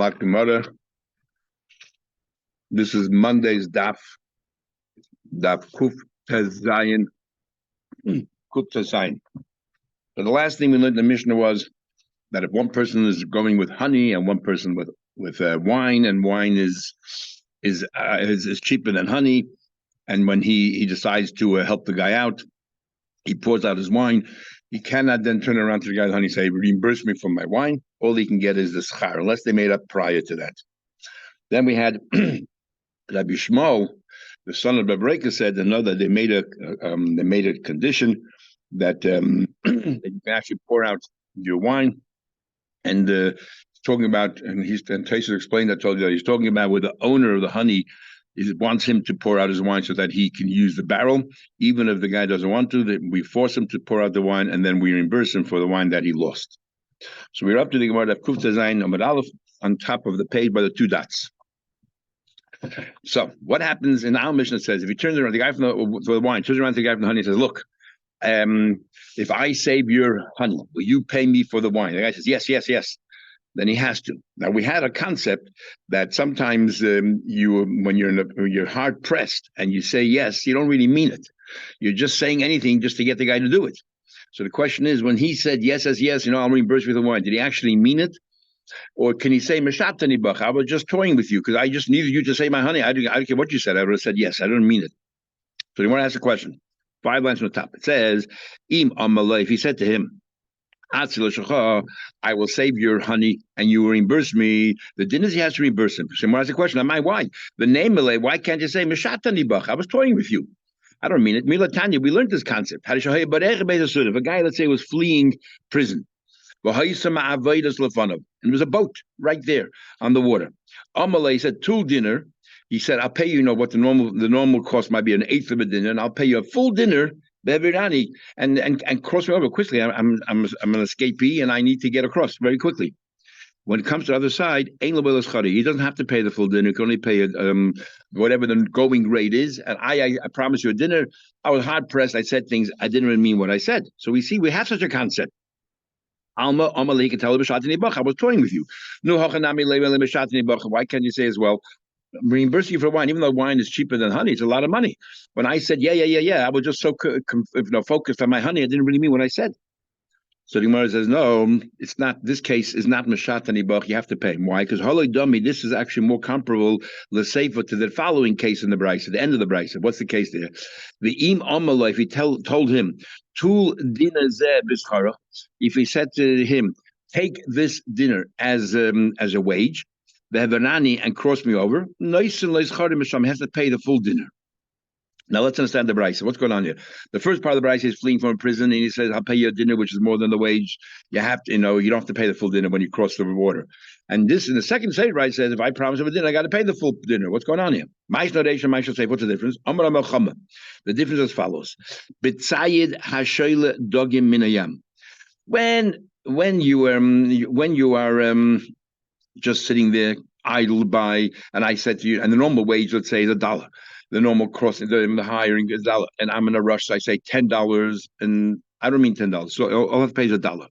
Bava Kama Daf. This is Monday's daf Kuf Tezayin. Kuf Tezayin. So the last thing we learned in the Mishnah was that if one person is going with honey and one person with wine, and wine is cheaper than honey, and when he decides to help the guy out, he pours out his wine. He cannot then turn around to the guy with honey and say, "Reimburse me for my wine." All he can get is the schar, unless they made up prior to that. Then we had Rabbi Shmuel, the son of Bava Kama, said that they made a condition that, that you can actually pour out your wine, and talking about, and Taisha explained that. Told you that he's talking about where the owner of the honey wants him to pour out his wine so that he can use the barrel, even if the guy doesn't want to. That we force him to pour out the wine, and then we reimburse him for the wine that he lost. So we're up to the Gemara of Kuf Tezayin Amud Aleph on top of the page by the two dots. So what happens in our Mishnah says, if he turns around, the guy from the wine turns around to the guy from the honey and says, "Look, if I save your honey, will you pay me for the wine?" The guy says, "Yes, yes, yes." Then he has to. Now we had a concept that sometimes when you're hard pressed and you say yes, you don't really mean it. You're just saying anything just to get the guy to do it. So the question is, when he said yes, as yes, I'll reimburse you for the wine, did he actually mean it? Or can he say, "Meshatani bach, I was just toying with you because I just needed you to say my honey. I don't care what you said. I would have said yes. I don't mean it." So you want to ask a question. 5 lines from the top. It says, "Im amalei." If he said to him, "I will save your honey and you will reimburse me," the din is he has to reimburse him. So I ask a question. Am I why? The name malei. Why can't you say Meshatani bach? I was toying with you. I don't mean it. Milatanya. We learned this concept. If a guy, let's say, was fleeing prison, and there was a boat right there on the water. Amalei said, "Tul dinner." He said, "I'll pay you, what the normal cost might be, an eighth of a dinner, and I'll pay you a full dinner, and cross me over quickly. I'm an escapee, and I need to get across very quickly." When it comes to the other side, he doesn't have to pay the full dinner. He can only pay whatever the going rate is. And I promise you a dinner. I was hard pressed. I said things I didn't really mean what I said. So we have such a concept. Alma can tell I was toying with you. Why can't you say as well, reimburse you for wine, even though wine is cheaper than honey? It's a lot of money. When I said yeah, I was just so focused on my honey, I didn't really mean what I said. So the Gemara says, no, it's not. This case is not Meshatani bach. You have to pay. Why? Because Holoi Dami, this is actually more comparable l'seifa to the following case in the Brisa, the end of the Brisa. What's the case there? The im amalei, if he told him, Tul dinner zeh b'schara, if he said to him, take this dinner as a wage, behevanani, and cross me over, noisin le'schara misham, he has to pay the full dinner. Now let's understand the Brisa. What's going on here? The first part of the Brisa is fleeing from a prison, and he says, "I'll pay you a dinner, which is more than the wage. You have to, you don't have to pay the full dinner when you cross the water." And this, in the second stage, Brisa says, "If I promise him a dinner, I got to pay the full dinner." What's going on here? Ma'ash nodation, Ma'ash say, what's the difference? Amar Amar Chama. The difference is as follows: B'tzayid hashoyle dogim minayam. When you are just sitting there idle by, and I said to you, and the normal wage, let's say, is $1. The normal crossing, the hiring is $1, and I'm in a rush. So I say $10, and I don't mean $10. So all I have to pay is $1.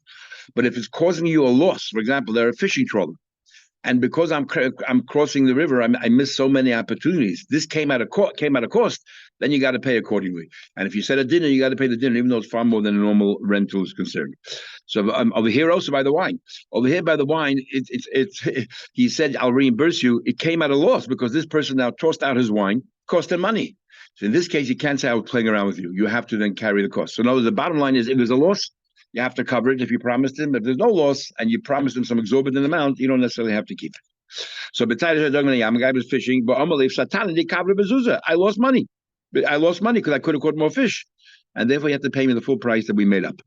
But if it's causing you a loss, for example, they're a fishing trawler, and because I'm crossing the river, I missed so many opportunities. This came at a cost. Then you got to pay accordingly. And if you said a dinner, you got to pay the dinner, even though it's far more than a normal rental is concerned. So over here also by the wine. Over here by the wine, he said, "I'll reimburse you." It came at a loss because this person now tossed out his wine, cost him money. So in this case, you can't say, "I was playing around with you." You have to then carry the cost. So now the bottom line is, if there's a loss, you have to cover it if you promised him. If there's no loss and you promised him some exorbitant amount, you don't necessarily have to keep it. So a guy was fishing, but I lost money. I lost money because I could have caught more fish. And therefore you have to pay me the full price that we made up.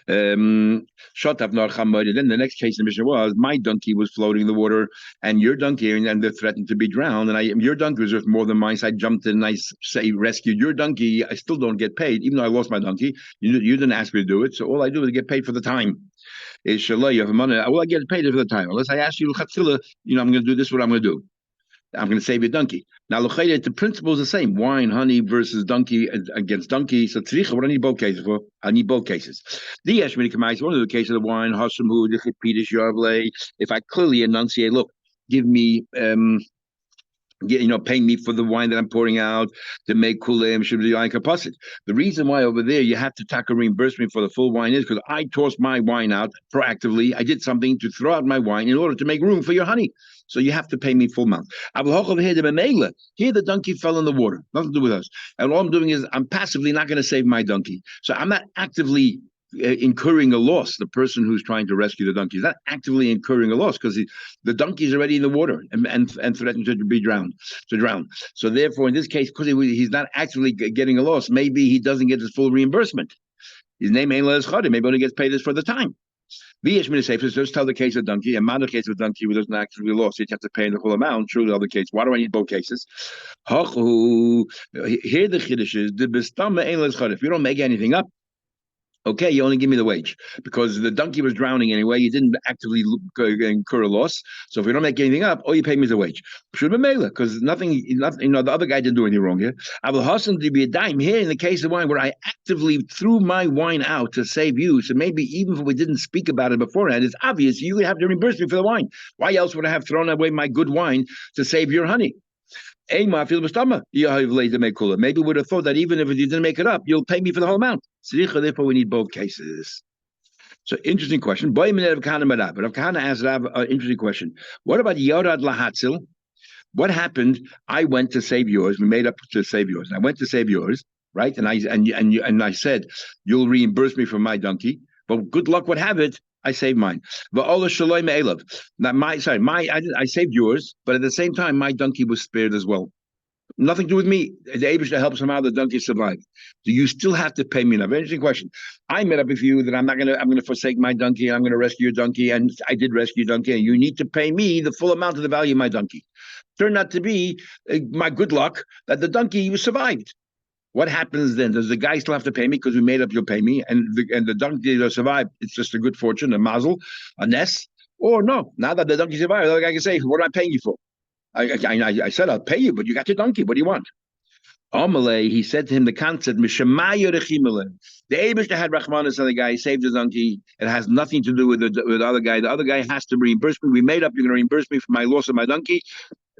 Then the next case in the Mishnah was, my donkey was floating in the water, and your donkey, and they're threatened to be drowned, and your donkey was worth more than mine, so I jumped in and I rescued your donkey. I still don't get paid, even though I lost my donkey. You didn't ask me to do it, so all I do is get paid for the time. You have money. Well, I get paid for the time, unless I ask you, I'm going to do this, what I'm going to do. I'm going to save your donkey. Now, the principle is the same: wine, honey versus donkey against donkey. So, tzricha, what I need both cases for? I need both cases. The Yeshmini Kamais, one of the cases of the wine, Hashamu, the Chipitish Yavle. If I clearly enunciate, look, give me paying me for the wine that I'm pouring out to make kulim should be like a passet. The reason why over there you have to take a reimbursement for the full wine is because I tossed my wine out proactively. I did something to throw out my wine in order to make room for your honey. So you have to pay me full amount. Here the donkey fell in the water. Nothing to do with us. And all I'm doing is I'm passively not going to save my donkey. So I'm not actively incurring a loss. The person who's trying to rescue the donkey is not actively incurring a loss because the donkey is already in the water and threatened to be drowned, to drown. So therefore, in this case, because he's not actively getting a loss, maybe he doesn't get his full reimbursement. His name ain't Les Chade. Maybe only gets paid this for the time. Just tell the case of donkey, and not the case of donkey who doesn't actually lost. You have to pay the full amount. True, the other case. Why do I need both cases? Here the chiddush is the bestama ain't Les Chade. If you don't make anything up, okay, you only give me the wage because the donkey was drowning anyway. You didn't actively incur a loss. So if you don't make anything up, all you pay me is the wage. Should be mela because nothing, the other guy didn't do anything wrong here. I will hustle to be a dime here in the case of wine where I actively threw my wine out to save you. So maybe even if we didn't speak about it beforehand, it's obvious you would have to reimburse me for the wine. Why else would I have thrown away my good wine to save your honey? Maybe would have thought that even if you didn't make it up, you'll pay me for the whole amount. Therefore, we need both cases. So, interesting question. But Rav Kahana asked Rav an interesting question. What about Yorad Lahatzil? What happened? I went to save yours. We made up to save yours. I went to save yours, right? And I said, you'll reimburse me for my donkey. But good luck would have it, I saved mine. I saved yours, but at the same time, my donkey was spared as well. Nothing to do with me. The Abishah helps somehow the donkey survive. Do you still have to pay me? Now, very interesting question. I made up with you that I'm going to forsake my donkey. I'm going to rescue your donkey, and I did rescue your donkey. And you need to pay me the full amount of the value of my donkey. Turned out to be my good luck that the donkey survived. What happens then? Does the guy still have to pay me because we made up you'll pay me, and the donkey survived? It's just a good fortune, a mazel, a ness, or no? Now that the donkey survived, the other guy can say, "What am I paying you for?" I said I'll pay you, but you got your donkey. What do you want? Amalei, he said to him the concept, Mishamayo Rechimele. The Abishta had Rahmanis on the guy, he saved the donkey. It has nothing to do with the other guy. The other guy has to reimburse me. We made up, you're going to reimburse me for my loss of my donkey.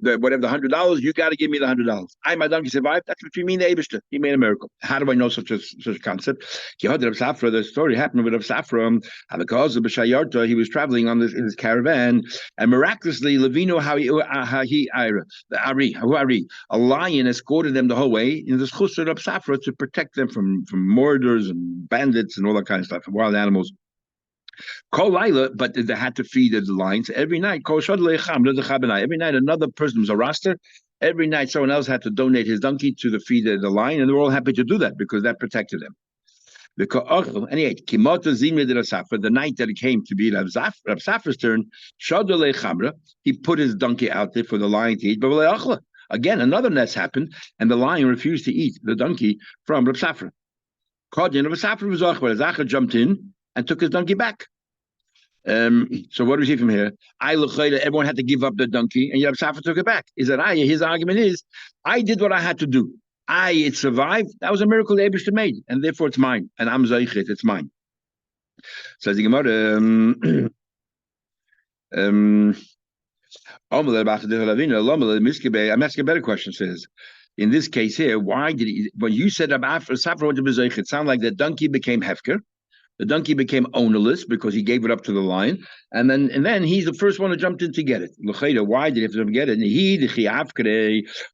Whatever the $100, you got to give me the $100. My donkey survived. That's what you mean, the Abishta. He made a miracle. How do I know such a concept? The story happened with Rav Safra. Because of B'Shayarta, he was traveling in his caravan, and miraculously, Levino a lion escorted them the whole way in this chus of Rav Safra to protect them from murders and bandits and all that kind of stuff, wild animals. Kol Laila, but they had to feed the lions every night. Every night, another person was a roster. Every night, someone else had to donate his donkey to the feed the lion, and they were all happy to do that because that protected them. Anyway, the night that it came to be Rav Safra's turn, he put his donkey out there for the lion to eat. But again, another nest happened, and the lion refused to eat the donkey from Rav Safra. Rav Safra jumped in and took his donkey back. So what do we see from here? Everyone had to give up the donkey, and Rav Safra took it back. His argument is, I did what I had to do. It survived. That was a miracle the Eibishter made, and therefore it's mine. And I'm Zaychit, it's mine. Says the Gemara, I'm asking a better question, says, in this case here, why did he, when you said Safra went to Bezaychit, it sounded like the donkey became Hefker. The donkey became ownerless because he gave it up to the lion, and then he's the first one who jumped in to get it. Why did he have to get it?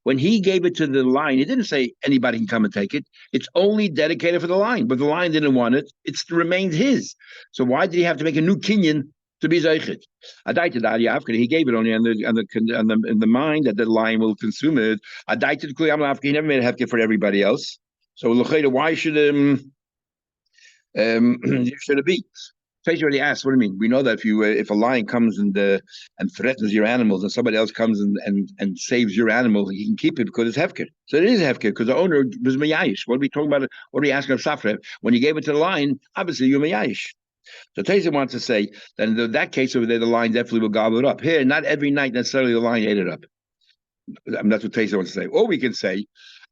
When he gave it to the lion, he didn't say anybody can come and take it. It's only dedicated for the lion, but the lion didn't want it. It remained his. So why did he have to make a new kinyan to be zeichit? He gave it only on the mind that the lion will consume it. He never made a hefker for everybody else. So why should should it be? Tracy already asked, what do you mean? We know that if a lion comes and threatens your animals, and somebody else comes and saves your animal, he can keep it because it's hefker. So it is hefker because the owner was meyayish. What are we talking about? What are we asking of Safra? When you gave it to the lion, obviously you're meyayish. So Tracy wants to say that in that case over there, the lion definitely will gobble it up. Here, not every night necessarily the lion ate it up. I mean, that's what Taisa wants to say. Or we can say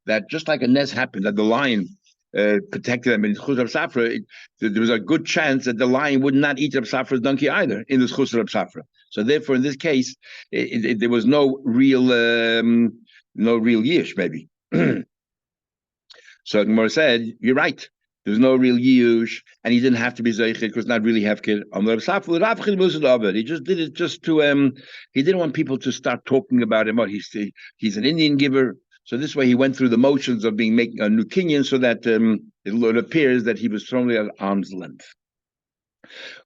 that just like a nest happened, that the lion protected them in Chus Safra, there was a good chance that the lion would not eat Rab Safra's donkey either in this Chus Safra. So therefore, in this case, there was no real yish, maybe. So Gemara said, "You're right. There's no real yish, and he didn't have to be zeichid because not really hefker. He just did it just to He didn't want people to start talking about him. Oh, he's an Indian giver. So this way, he went through the motions of making a new Kenyan, so that it appears that he was strongly at arm's length."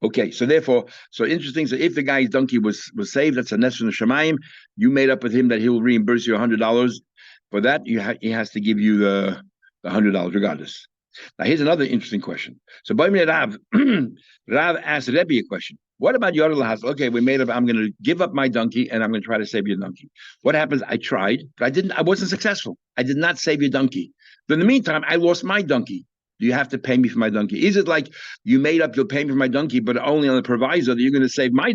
Okay, so therefore, so interesting. So if the guy's donkey was saved, that's a nes from the Shemayim. You made up with him that he'll reimburse you $100 for that. He has to give you the $100 regardless. Now here's another interesting question. So by Rav, Rav asked Rebbe a question. What about Yodel Lahas? Okay, we made up. I'm going to give up my donkey and I'm going to try to save your donkey. What happens? I tried, but I didn't. I wasn't successful. I did not save your donkey. But in the meantime, I lost my donkey. Do you have to pay me for my donkey? Is it like you made up you'll pay me for my donkey, but only on the proviso that you're going to save my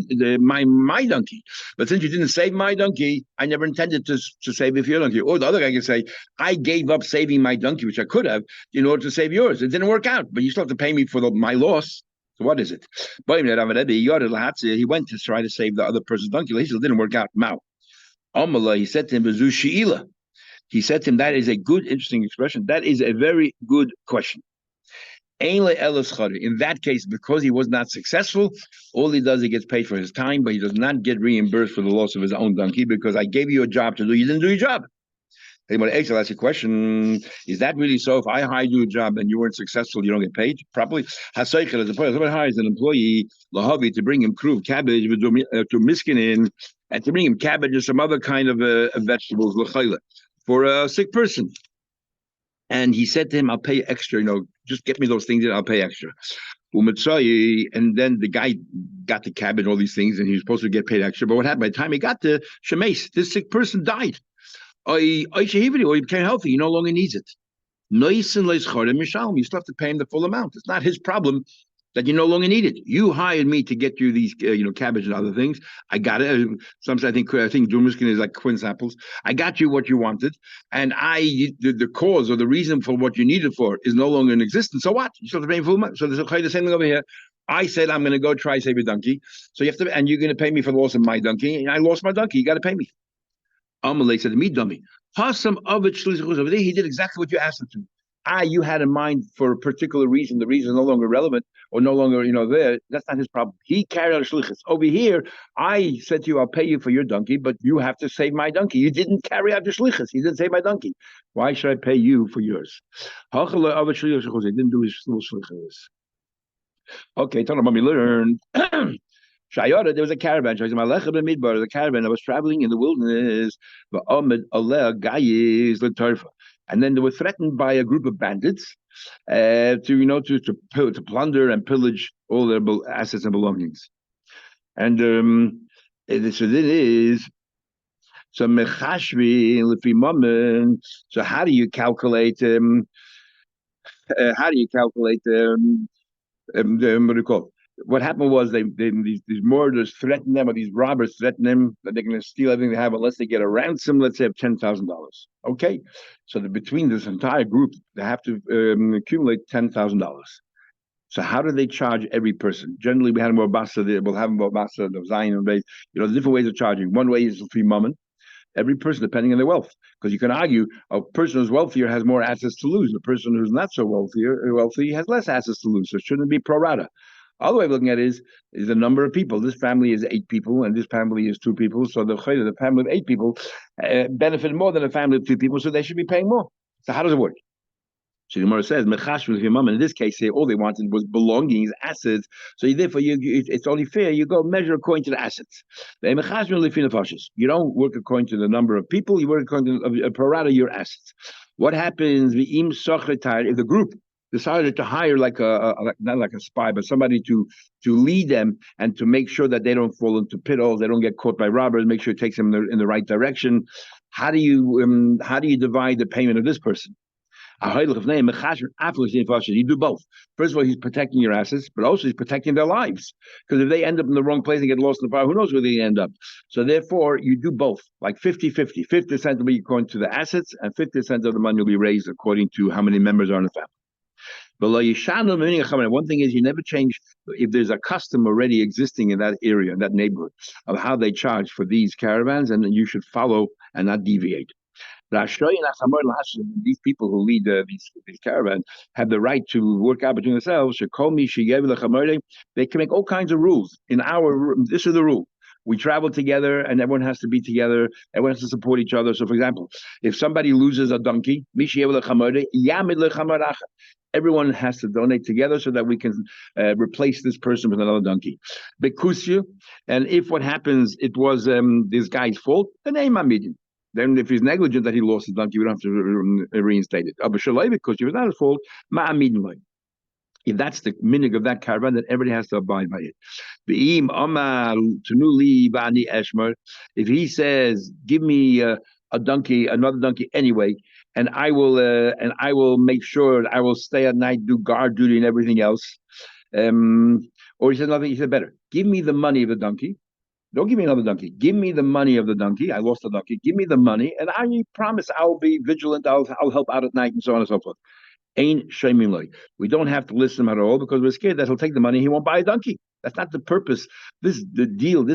donkey? But since you didn't save my donkey, I never intended to save it for your donkey. Or the other guy can say, I gave up saving my donkey, which I could have, in order to save yours. It didn't work out, but you still have to pay me for my loss. So what is it? He went to try to save the other person's donkey. It didn't work out. He said to him, he said to him, that is a good, interesting expression. That is a very good question. In that case, because he was not successful, all he does, he gets paid for his time, but he does not get reimbursed for the loss of his own donkey because I gave you a job to do. You didn't do your job. Anybody else ask a question? Is that really so? If I hired you a job and you weren't successful, you don't get paid properly? Somebody hires an employee, Lahavi, to bring him crude cabbage to miskinin, and to bring him cabbage or some other kind of vegetables, for a sick person. And he said to him, I'll pay extra, just get me those things and I'll pay extra. And then the guy got the cabbage, all these things, and he was supposed to get paid extra. But what happened? By the time he got to Shemesh, this sick person died. He became healthy. He no longer needs it. You still have to pay him the full amount. It's not his problem that you no longer need it. You hired me to get you these, cabbage and other things. I got it. Sometimes I think Dumiskin is like quince apples. I got you what you wanted, and the cause or the reason for what you needed for is no longer in existence. So what? You still have to pay full amount. So there's the same thing over here. I said I'm going to go try to save your donkey. So you have to, and you're going to pay me for the loss of my donkey. And I lost my donkey. You got to pay me. Amalek said to me, dummy. He did exactly what you asked him to. You had in mind for a particular reason. The reason is no longer relevant or no longer, there. That's not his problem. He carried out a shlichus. Over here, I said to you, I'll pay you for your donkey, but you have to save my donkey. You didn't carry out your shlichus. You didn't save my donkey. Why should I pay you for yours? He didn't do his little shlichus. Okay, tell him what we learned. Shayara, there was a caravan. The caravan that was traveling in the wilderness. And then they were threatened by a group of bandits to plunder and pillage all their assets and belongings. And so this is so mechashvi lefi mammon. So how do you calculate? What do you call it? What happened was these murderers threatened them, or these robbers threatened them that they're going to steal everything they have unless they get a ransom, let's say, of $10,000. Okay, so between this entire group, they have to accumulate $10,000. So how do they charge every person? Generally, we had more basa. We'll have more basa, the Zion, different ways of charging. One way is free mammon. Every person, depending on their wealth, because you can argue a person who's wealthier has more assets to lose. A person who's not so wealthy has less assets to lose. So it shouldn't be pro rata. Other way of looking at it is the number of people. This family is 8 people, and this family is 2 people. So the family of 8 people benefit more than a family of 2 people, so they should be paying more. So how does it work? So the Gemara says, in this case, all they wanted was belongings, assets. So therefore, it's only fair you go measure according to the assets. You don't work according to the number of people. You work according to pro rata your assets. What happens if the group decided to hire not like a spy, but somebody to lead them and to make sure that they don't fall into pit holes, they don't get caught by robbers, make sure it takes them in the right direction? How do you divide the payment of this person? You do both. First of all, he's protecting your assets, but also he's protecting their lives. Because if they end up in the wrong place and get lost in the fire, who knows where they end up? So therefore, you do both, like 50-50. 50% will be according to the assets, and 50% of the money will be raised according to how many members are in the family. But one thing is you never change if there's a custom already existing in that area, in that neighborhood, of how they charge for these caravans, and you should follow and not deviate. These people who lead these caravans have the right to work out between themselves. They can make all kinds of rules. This is the rule. We travel together, and everyone has to be together. Everyone has to support each other. So, for example, if somebody loses a donkey, everyone has to donate together so that we can replace this person with another donkey. Bekusyu, and if what happens, it was this guy's fault, then then if he's negligent that he lost his donkey, we don't have to reinstate it. Because if it's not his fault, if that's the minig of that caravan, then everybody has to abide by it. If he says, "Give me a donkey, another donkey anyway," and I will make sure I will stay at night, do guard duty and everything else. Or he said nothing. He said better. Give me the money of the donkey. Don't give me another donkey. Give me the money of the donkey. I lost the donkey. Give me the money, and I promise I'll be vigilant. I'll help out at night and so on and so forth. Ain't shaming like we don't have to listen him at all because we're scared that he'll take the money. He won't buy a donkey. That's not the purpose. This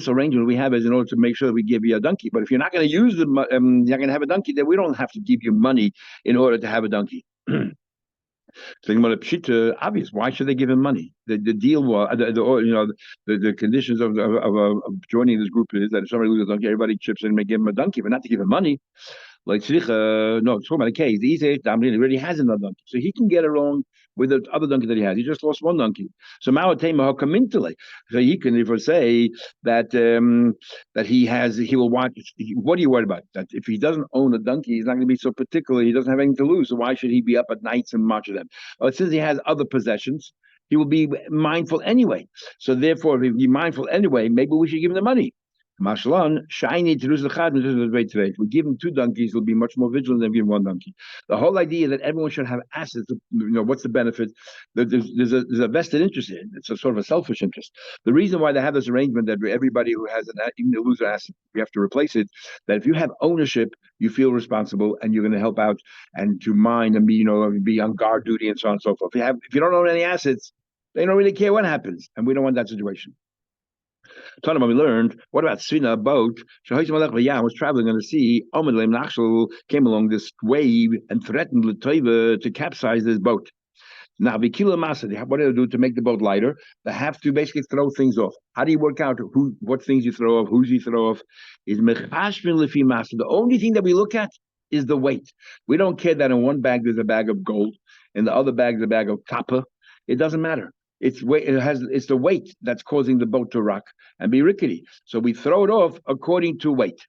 arrangement we have is in order to make sure that we give you a donkey. But if you're not going to use you're going to have a donkey, then we don't have to give you money in order to have a donkey. Thinking about Pshita, obvious. Why should they give him money? The deal was, the conditions of joining this group is that if somebody loses a donkey, everybody chips in and may give him a donkey, but not to give him money. Like no, it's talking about a case. He already has another donkey, so he can get along with the other donkey that he has. He just lost one donkey. So so he can therefore say that he will watch. What are you worried about? That if he doesn't own a donkey, he's not going to be so particular. He doesn't have anything to lose. So why should he be up at nights and march them? But since he has other possessions, he will be mindful anyway. So therefore, if he's mindful anyway, maybe we should give him the money. Mashalan, shiny to lose the chad. If we give him two donkeys, he'll be much more vigilant than giving one donkey. The whole idea that everyone should have assets, what's the benefit? There's a vested interest in it. It's a sort of a selfish interest. The reason why they have this arrangement that everybody who has even a loser asset, we have to replace it. That if you have ownership, you feel responsible and you're going to help out and to mind and be on guard duty and so on and so forth. If you don't own any assets, they don't really care what happens, and we don't want that situation. Tanama, we learned, what about Svina, a boat? Was traveling on the sea. Came along this wave and threatened Latoiva to capsize this boat. Now, Vikila Masa, what do they do to make the boat lighter? They have to basically throw things off. How do you work out what things you throw off, who's you throw off? Is Mechashvin Lefi Masa. The only thing that we look at is the weight. We don't care that in one bag there's a bag of gold, in the other bag there's a bag of copper. It doesn't matter. It's the weight that's causing the boat to rock and be rickety. So we throw it off according to weight.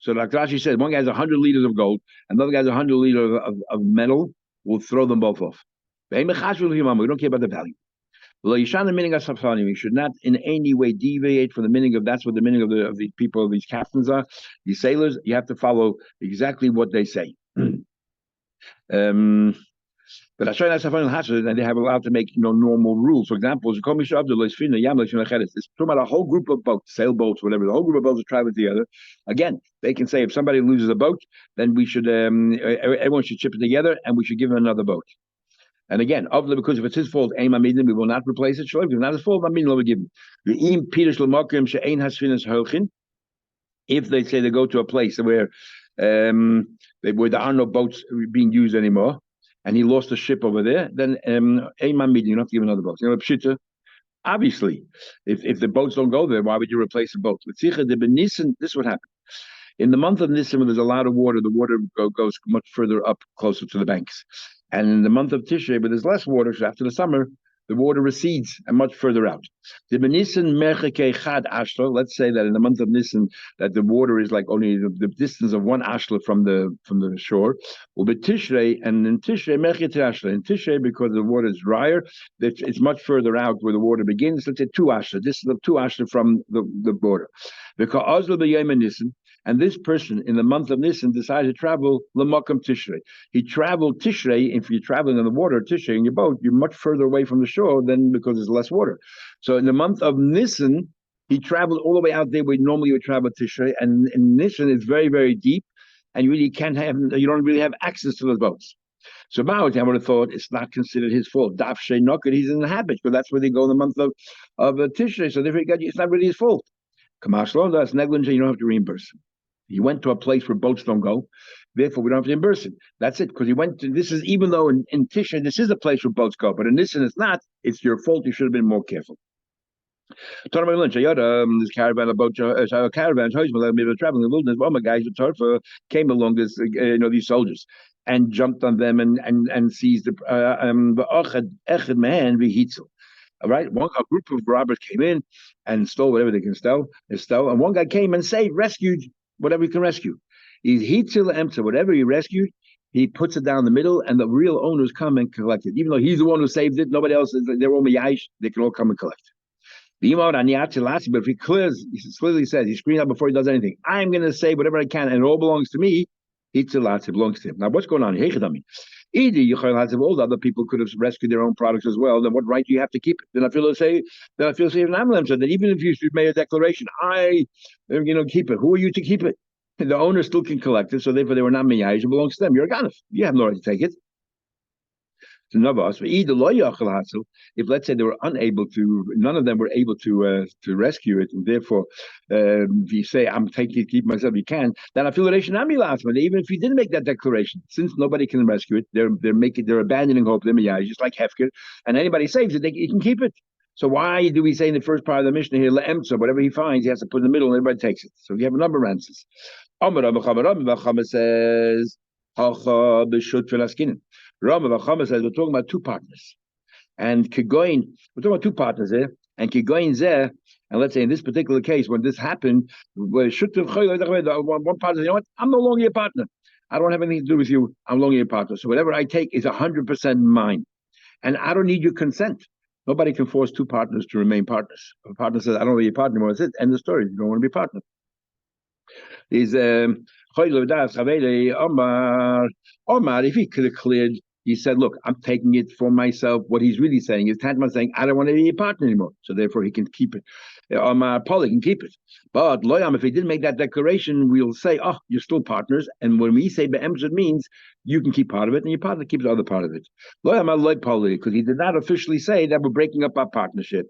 So like Rashi said, one guy has 100 liters of gold, another guy has 100 liters of metal. We'll throw them both off. We don't care about the value. We should not in any way deviate from the meaning of that's what the meaning of the people, these captains are, these sailors. You have to follow exactly what they say. But and they have allowed to make normal rules. For example, it's talking about a whole group of boats, sailboats, whatever. The whole group of boats are traveling together. Again, they can say if somebody loses a boat, then we should everyone should chip it together, and we should give him another boat. And again, because if it's his fault, we will not replace it. If it's not his fault, we give him. If they say they go to a place where there are no boats being used anymore, and he lost a ship over there, then you don't have to give another boat. Obviously, if the boats don't go there, why would you replace the boat? This is what happened. In the month of Nisan, when there's a lot of water, the water goes much further up, closer to the banks. And in the month of Tishrei, where there's less water, so after the summer, the water recedes and much further out. The Nisan Mercheke Chad Ashla, let's say that in the month of Nisan, that the water is like only the distance of one Ashla from the shore. Well, but Tishrei, and in Tishrei Mercheke Ashla, in Tishrei, because the water is drier, it's much further out where the water begins. Let's say 2 Ashla, distance of 2 Ashla from the border. Because Oslo B'Yom Nisan, and this person in the month of Nisan decided to travel Lamakam Tishrei. He traveled Tishrei. If you're traveling on the water, Tishrei in your boat, you're much further away from the shore than because there's less water. So in the month of Nisan, he traveled all the way out there where normally you would travel Tishrei. And in Nisan, it's very, very deep, and you really you don't really have access to those boats. So Ma'ot, I would have thought it's not considered his fault. Daf Shei Noked, he's in the habit, because that's where they go in the month of Tishrei. So therefore, it's not really his fault. Kamash Lo, that's negligence, you don't have to reimburse him. He went to a place where boats don't go, therefore we don't have to reimburse him. That's it, because he went to, this is, even though in Tishrei this is a place where boats go, but in Nisan it's not, it's your fault, you should have been more careful. This caravan about caravan traveling in the wilderness. Well, my guys with Tarfa came along this, these soldiers, and jumped on them and seized the Echad man v'hitzel. All right, a group of robbers came in and stole whatever they can steal. And one guy came and saved, rescued whatever he can rescue. He till empty whatever he rescued, he puts it down the middle, and the real owners come and collect it. Even though he's the one who saved it, nobody else. They're all yayish. They can all come and collect it. But if he clearly says, he screams out before he does anything, I'm going to say whatever I can, and it all belongs to me. It belongs to him. Now, what's going on here? Either all the other people could have rescued their own products as well. Then what right do you have to keep it? Then I feel safe in Amlam said that even if you made a declaration, keep it. Who are you to keep it? And the owner still can collect it, so therefore they were not miyayish. It belongs to them. You're a ganef. You have no right to take it. If let's say they were unable to, none of them were able to rescue it, and therefore if you say I'm taking it, keep myself, you can. Then I feel even if you didn't make that declaration, since nobody can rescue it, they're abandoning hope. They're just like hefker, and anybody saves it, he can keep it. So why do we say in the first part of the Mishnah here, le'emtza, whatever he finds, he has to put in the middle, and everybody takes it? So you have a number of answers. Bava Kama says, Rama Bachama says we're talking about two partners, and Kigoin, we're talking about two partners there, and Kigoin there, and let's say in this particular case, when this happened, one partner, you know what? I'm no longer your partner. I don't have anything to do with you. I'm no longer your partner. So whatever I take is 100% mine, and I don't need your consent. Nobody can force two partners to remain partners. If a partner says, "I don't want to be your partner anymore," that's it. End of story. You don't want to be a partner. Omar, if he could have cleared, he said, look, I'm taking it for myself. What he's really saying is Tantamar saying, I don't want to be a partner anymore. So therefore he can keep it. Omar, Polly can keep it. But Loyam, if he didn't make that declaration, we'll say, oh, you're still partners. And when we say Be'emz, it means you can keep part of it and your partner keeps the other part of it. Loyam, I like Polly, because he did not officially say that we're breaking up our partnership.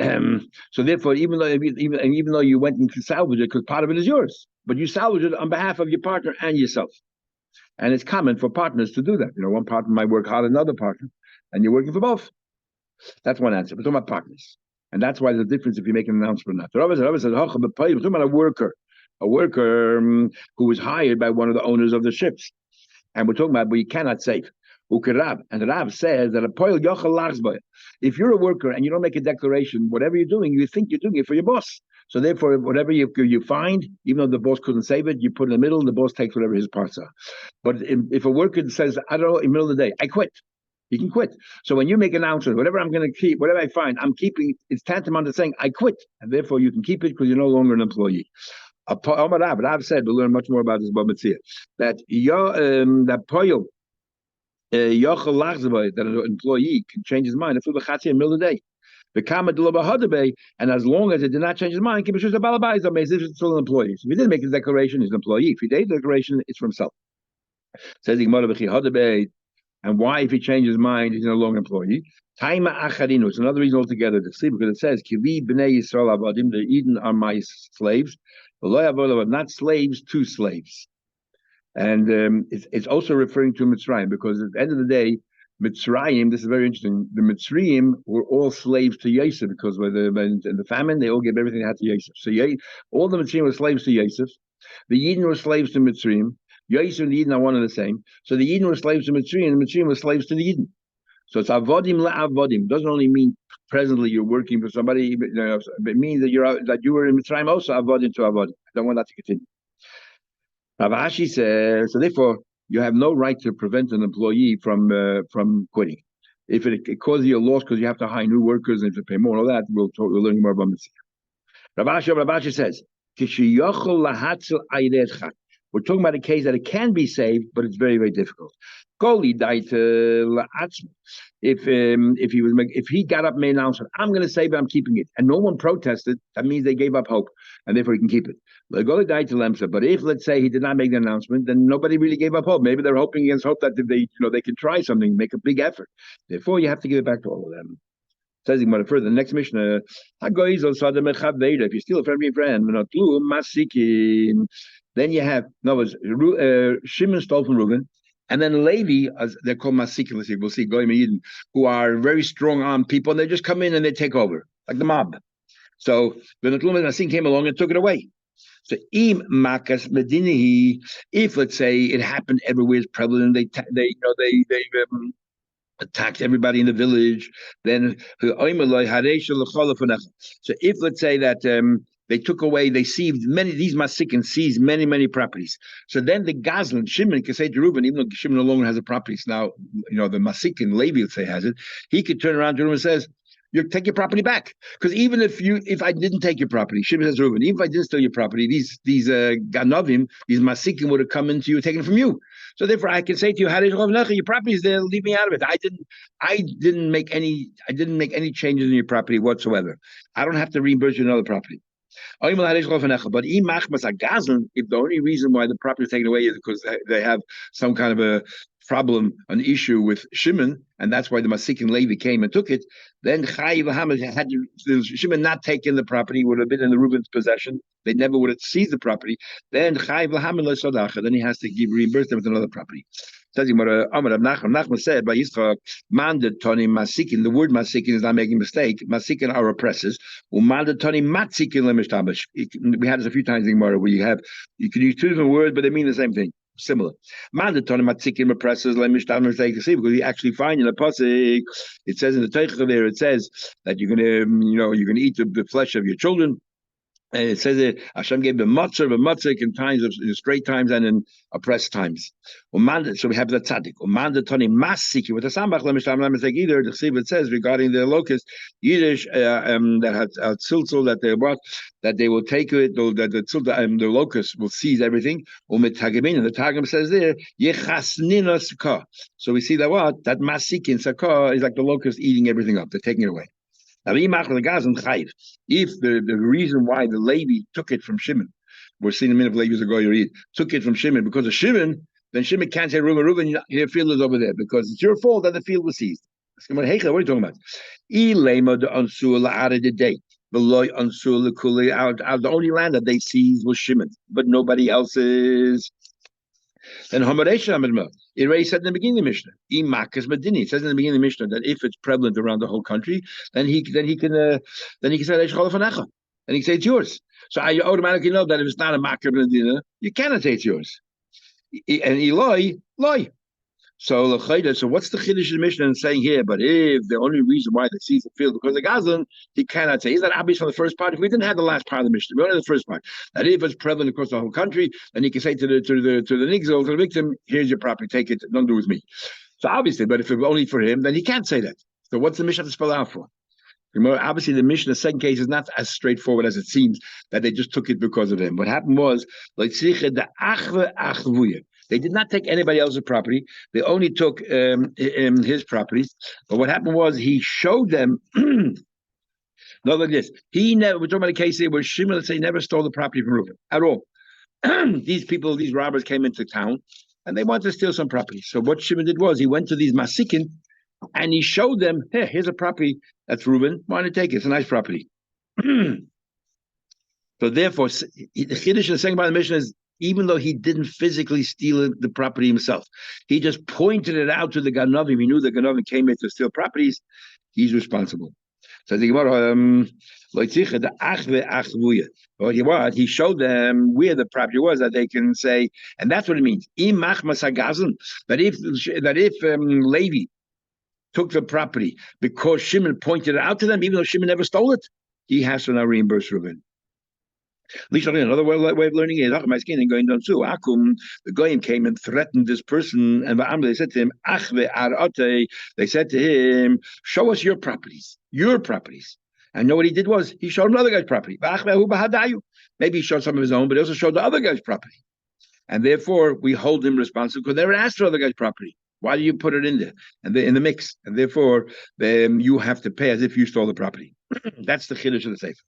So therefore, even though you went and salvaged it, because part of it is yours, but you salvage it on behalf of your partner and yourself. And it's common for partners to do that. One partner might work hard on another partner, and you're working for both. That's one answer. We're talking about partners. And that's why there's a difference if you make an announcement or not. The Rabbi said, we're talking about a worker who was hired by one of the owners of the ships. And we're talking about, but you cannot save. And the Rav says that if you're a worker and you don't make a declaration, whatever you're doing, you think you're doing it for your boss. So therefore, whatever you find, even though the boss couldn't save it, you put it in the middle, the boss takes whatever his parts are. But if a worker says, I don't know, in the middle of the day, I quit, he can quit. So when you make an announcement, whatever I'm going to keep, whatever I find, I'm keeping, it's tantamount to saying, I quit. And therefore, you can keep it because you're no longer an employee. Rav said, we'll learn much more about this, that poil, that an employee can change his mind after the middle of the day. And as long as it did not change his mind, keep it it's still an employee. So if he didn't make his declaration, he's an employee. If he did the declaration, it's for himself. Says and why, if he changes his mind, he's no longer an employee? It's another reason altogether to see, because it says, Kivi b'nei Yisrael avadim, the Eden are my slaves, not slaves to slaves. And it's also referring to Mitzrayim, because at the end of the day, Mitzrayim, this is very interesting, the Mitzrayim were all slaves to Yosef, because in the famine, they all gave everything they had to Yosef. So all the Mitzrayim were slaves to Yosef. The Yidden were slaves to Mitzrayim. Yosef and the Yidden are one and the same. So the Yidden were slaves to Mitzrayim, and the Mitzrayim were slaves to the Yidden. So it's avodim la'avodim. Doesn't only mean presently you're working for somebody, it means that you were in Mitzrayim also avodim to avodim. I don't want that to continue. Rav Ashi says, so therefore you have no right to prevent an employee from quitting. If it causes you a loss because you have to hire new workers and to pay more, all that we'll learn more about this. Rav Ashi says, we're talking about a case that it can be saved, but it's very, very difficult. If he got up and made an announcement, I'm going to save it, I'm keeping it, and no one protested, that means they gave up hope, and therefore he can keep it. But if, let's say, he did not make the announcement, then nobody really gave up hope. If they're hoping against hope that they can try something, make a big effort. Therefore, you have to give it back to all of them. Says he further, the next Mishnah, if you steal it from your friend, then you have, Shimon stole from Reuben, and then Levi, as they're called Masikim, we'll see, Goyim and Eden, who are very strong-armed people, and they just come in and they take over, like the mob. So the Natlum and Nasim came along and took it away. So im makas medinihi, if let's say it happened everywhere, it's prevalent, they attacked everybody in the village, then so if let's say that they took away, they seized these Masikin seized many properties. So then the Gazlan, Shimon can say to Reuben, even though Shimon no longer has the properties now, the Masikin, Levi, let's say, has it, he could turn around to Reuben and says, you take your property back, because even if I didn't take your property, Shimon says, Reuben, even if I didn't steal your property, these Ganovim, these Masikim would have come into you, taken from you. So therefore, I can say to you, your property is there. Leave me out of it. I didn't make any changes in your property whatsoever. I don't have to reimburse you another property. But if the only reason why the property is taken away is because they have some kind of a problem, an issue with Shimon, and that's why the Masik and Levi came and took it, then had Shimon not taken the property, would have been in the Reuben's possession. They never would have seized the property. Then he has to reimburse them with another property. Says Nachman said by Yitzchak, mandatoni masikin. The word masikin is not making a mistake. Masikin are oppressors. Mandatoni matsikin lemishtabish. We had this a few times in Gemara where you can use two different words, but they mean the same thing. Similar. Mandatoni matzikim oppressors lemishtabish. They can see because you actually find in the pasuk, it says in the Teichah there, it says that you're gonna eat the flesh of your children. And it says that Hashem gave the matzah in times in straight times and in oppressed times. So we have the tzaddik. With the sambach lemishtam either. The Chsiv it says regarding the locust Yiddish that had tziltzul that they will take it. The locust will seize everything. And the Targum says there yechasnina sakah. So we see that that masikin sakah is like the locust eating everything up. They're taking it away. Now, if the reason why the Levi took it from Shimon, we're seeing a minute of Levi's ago, you read, took it from Shimon because of Shimon, then Shimon can't say, Reuben, your field is over there because it's your fault that the field was seized. What are you talking about? The only land that they seized was Shimon, but nobody else's. Then it already said in the beginning of the Mishnah. It says in the beginning of the Mishnah that if it's prevalent around the whole country, then he can say and he can say it's yours. So I automatically know that if it's not a Makar Medina, you cannot say it's yours. And Eloi, lie. So what's the Chiddush in the Mishnah saying here? But if the only reason why they seize the field because of Gazlan, he cannot say. Is that obvious from the first part? If we didn't have the last part of the Mishnah, we only had the first part. That if it's prevalent across the whole country, then he can say to the nigzol, to the victim, here's your property, take it, don't do it with me. So obviously, but if it's only for him, then he can't say that. So what's the Mishnah have to spell out for? Obviously, the Mishnah, the second case, is not as straightforward as it seems that they just took it because of him. What happened was, they did not take anybody else's property. They only took his properties. But what happened was he showed them, not like this. We're talking about a case here where Shimon, let's say, never stole the property from Reuben at all. These robbers came into town and they wanted to steal some property. So what Shimon did was he went to these Masikin and he showed them, hey, here's a property that's Reuben. Why don't you take it? It's a nice property. So therefore, the Chiddush and the second part of the Mishnah is, even though he didn't physically steal the property himself, he just pointed it out to the Ganovim. He knew the Ganovim came in to steal properties. He's responsible. So the Gemara, he showed them where the property was that they can say, and that's what it means. That if Levi took the property because Shimon pointed it out to them, even though Shimon never stole it, he has to now reimburse Reuben. Another way of learning is going down too. Akum, the goyim came and threatened this person, and they said to him, they said to him, show us your properties, your properties. And you know what he did was he showed another guy's property. Maybe he showed some of his own, but he also showed the other guy's property. And therefore we hold him responsible because they were asked for other guy's property. Why do you put it in there and in the mix? And therefore you have to pay as if you stole the property. That's the chiddush of the sefer.